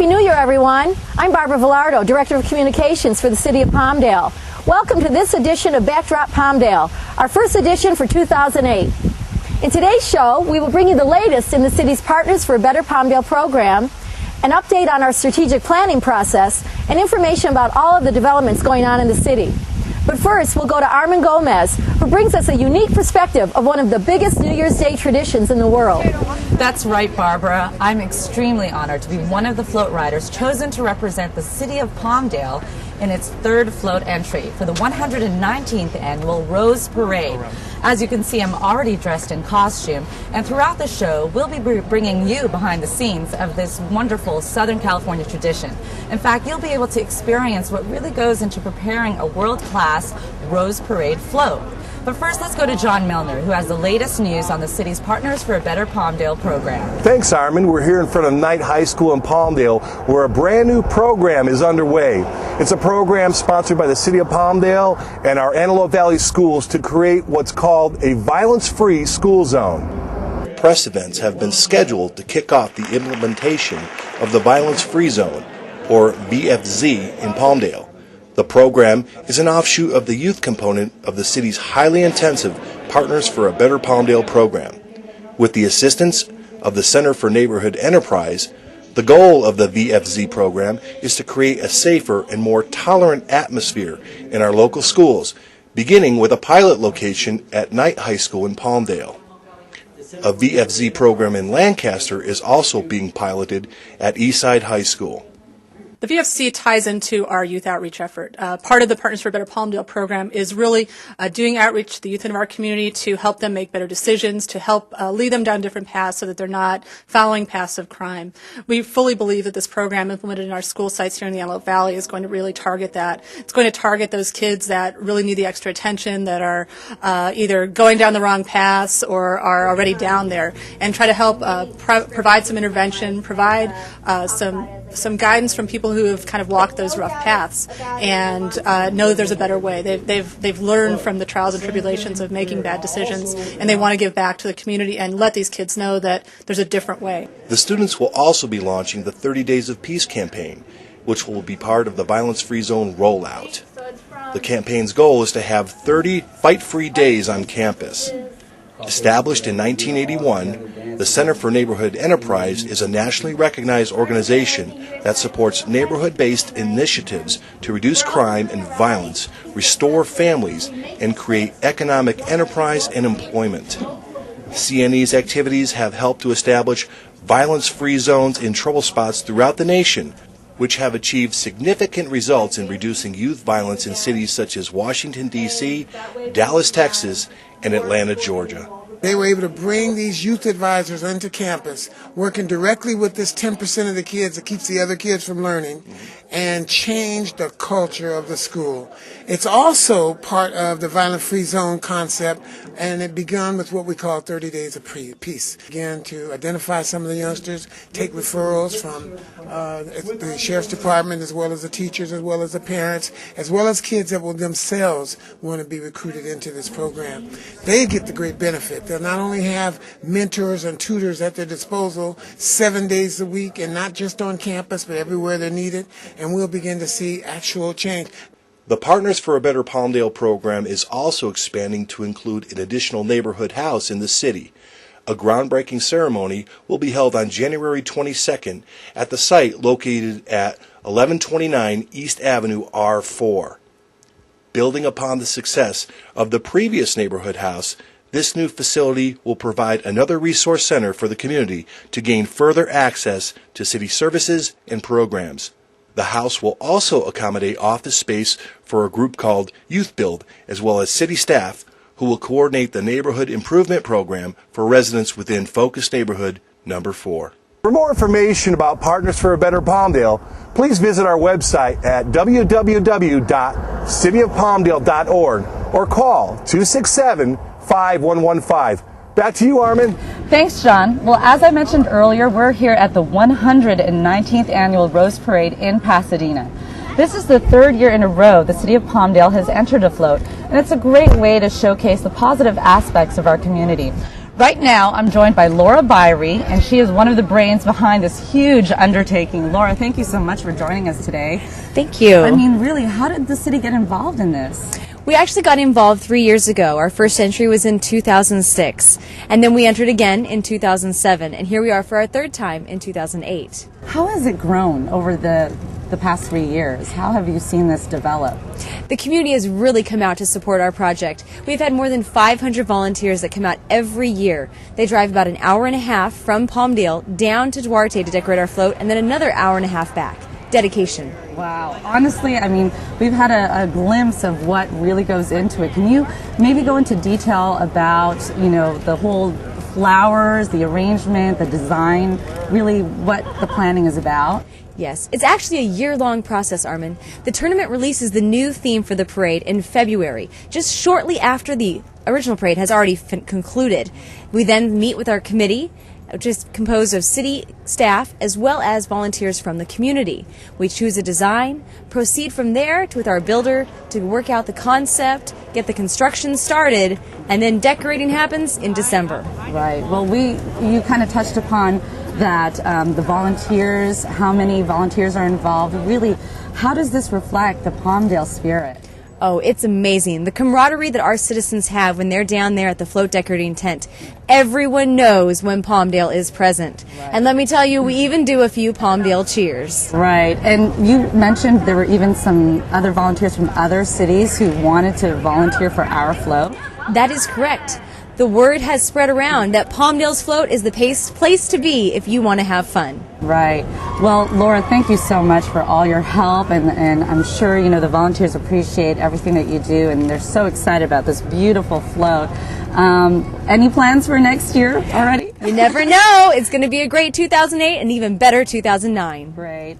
Happy New Year, everyone. I'm Barbara Villardo, Director of Communications for the City of Palmdale. Welcome to this edition of Backdrop Palmdale, our first edition for 2008. In today's show, we will bring you the latest in the city's Partners for a Better Palmdale program, an update on our strategic planning process, and information about all of the developments going on in the city. But first, we'll go to Armin Gomez, who brings us a unique perspective of one of the biggest New Year's Day traditions in the world. That's right, Barbara. I'm extremely honored to be one of the float riders chosen to represent the city of Palmdale in its third float entry for the 119th annual Rose Parade. As you can see, I'm already dressed in costume, and throughout the show, we'll be bringing you behind the scenes of this wonderful Southern California tradition. In fact, you'll be able to experience what really goes into preparing a world-class Rose Parade float. But first, let's go to John Milner, who has the latest news on the city's Partners for a Better Palmdale program. Thanks, Armin. We're here in front of Knight High School in Palmdale, where a brand new program is underway. It's a program sponsored by the City of Palmdale and our Antelope Valley schools to create what's called a violence-free school zone. Press events have been scheduled to kick off the implementation of the Violence-Free Zone, or VFZ, in Palmdale. The program is an offshoot of the youth component of the city's highly intensive Partners for a Better Palmdale program. With the assistance of the Center for Neighborhood Enterprise, the goal of the VFZ program is to create a safer and more tolerant atmosphere in our local schools, beginning with a pilot location at Knight High School in Palmdale. A VFZ program in Lancaster is also being piloted at Eastside High School. The VFC ties into our youth outreach effort. Part of the Partners for a Better Palmdale program is really doing outreach to the youth in our community to help them make better decisions, to help lead them down different paths so that they're not following paths of crime. We fully believe that this program implemented in our school sites here in the Antelope Valley is going to really target that. It's going to target those kids that really need the extra attention, that are either going down the wrong paths or are already down there, and try to help provide some intervention, provide some guidance from people who have kind of walked those rough paths and know that there's a better way. They've learned from the trials and tribulations of making bad decisions, and they want to give back to the community and let these kids know that there's a different way. The students will also be launching the 30 Days of Peace campaign, which will be part of the Violence-Free Zone rollout. The campaign's goal is to have 30 fight-free days on campus. Established in 1981, the Center for Neighborhood Enterprise is a nationally recognized organization that supports neighborhood-based initiatives to reduce crime and violence, restore families, and create economic enterprise and employment. CNE's activities have helped to establish violence-free zones in trouble spots throughout the nation, which have achieved significant results in reducing youth violence in cities such as Washington, D.C., Dallas, Texas, and Atlanta, Georgia. They were able to bring these youth advisors onto campus, working directly with this 10% of the kids that keeps the other kids from learning, and change the culture of the school. It's also part of the violent-free zone concept, and it began with what we call 30 Days of Peace. Again, to identify some of the youngsters, take referrals from the Sheriff's Department, as well as the teachers, as well as the parents, as well as kids that will themselves want to be recruited into this program. They get the great benefit. They'll not only have mentors and tutors at their disposal 7 days a week, and not just on campus, but everywhere they're needed, and we'll begin to see actual change. The Partners for a Better Palmdale program is also expanding to include an additional neighborhood house in the city. A groundbreaking ceremony will be held on January 22nd at the site located at 1129 East Avenue R4. Building upon the success of the previous neighborhood house, this new facility will provide another resource center for the community to gain further access to city services and programs. The house will also accommodate office space for a group called Youth Build, as well as city staff who will coordinate the neighborhood improvement program for residents within Focus Neighborhood Number 4. For more information about Partners for a Better Palmdale, please visit our website at www.cityofpalmdale.org or call 267-5115. Back to you, Armin. Thanks, John. Well, as I mentioned earlier, we're here at the 119th Annual Rose Parade in Pasadena. This is the third year in a row the City of Palmdale has entered a float, and it's a great way to showcase the positive aspects of our community. Right now, I'm joined by Laura Byrie, and she is one of the brains behind this huge undertaking. Laura, thank you so much for joining us today. Thank you. I mean, really, how did the city get involved in this? We actually got involved 3 years ago. Our first entry was in 2006, and then we entered again in 2007, and here we are for our third time in 2008. How has it grown over the past 3 years? How have you seen this develop? The community has really come out to support our project. We've had more than 500 volunteers that come out every year. They drive about an hour and a half from Palmdale down to Duarte to decorate our float, and then another hour and a half back. Dedication. Wow. Honestly, I mean, we've had a glimpse of what really goes into it. Can you maybe go into detail about, the whole flowers, the arrangement, the design, really what the planning is about? Yes, it's actually a year-long process, Armin. The tournament releases the new theme for the parade in February, just shortly after the original parade has already concluded. We then meet with our committee, which is composed of city staff as well as volunteers from the community. We choose a design, proceed from there with our builder to work out the concept, get the construction started, and then decorating happens in December. Right. Well, you kind of touched upon that, the volunteers, how many volunteers are involved. Really, how does this reflect the Palmdale spirit? Oh, it's amazing. The camaraderie that our citizens have when they're down there at the float decorating tent. Everyone knows when Palmdale is present. Right. And let me tell you, we even do a few Palmdale cheers. Right. And you mentioned there were even some other volunteers from other cities who wanted to volunteer for our float. That is correct. The word has spread around that Palmdale's float is the place to be if you want to have fun. Right. Well, Laura, thank you so much for all your help, and I'm sure the volunteers appreciate everything that you do, and they're so excited about this beautiful float. Any plans for next year already? You never know. It's going to be a great 2008 and even better 2009. Great.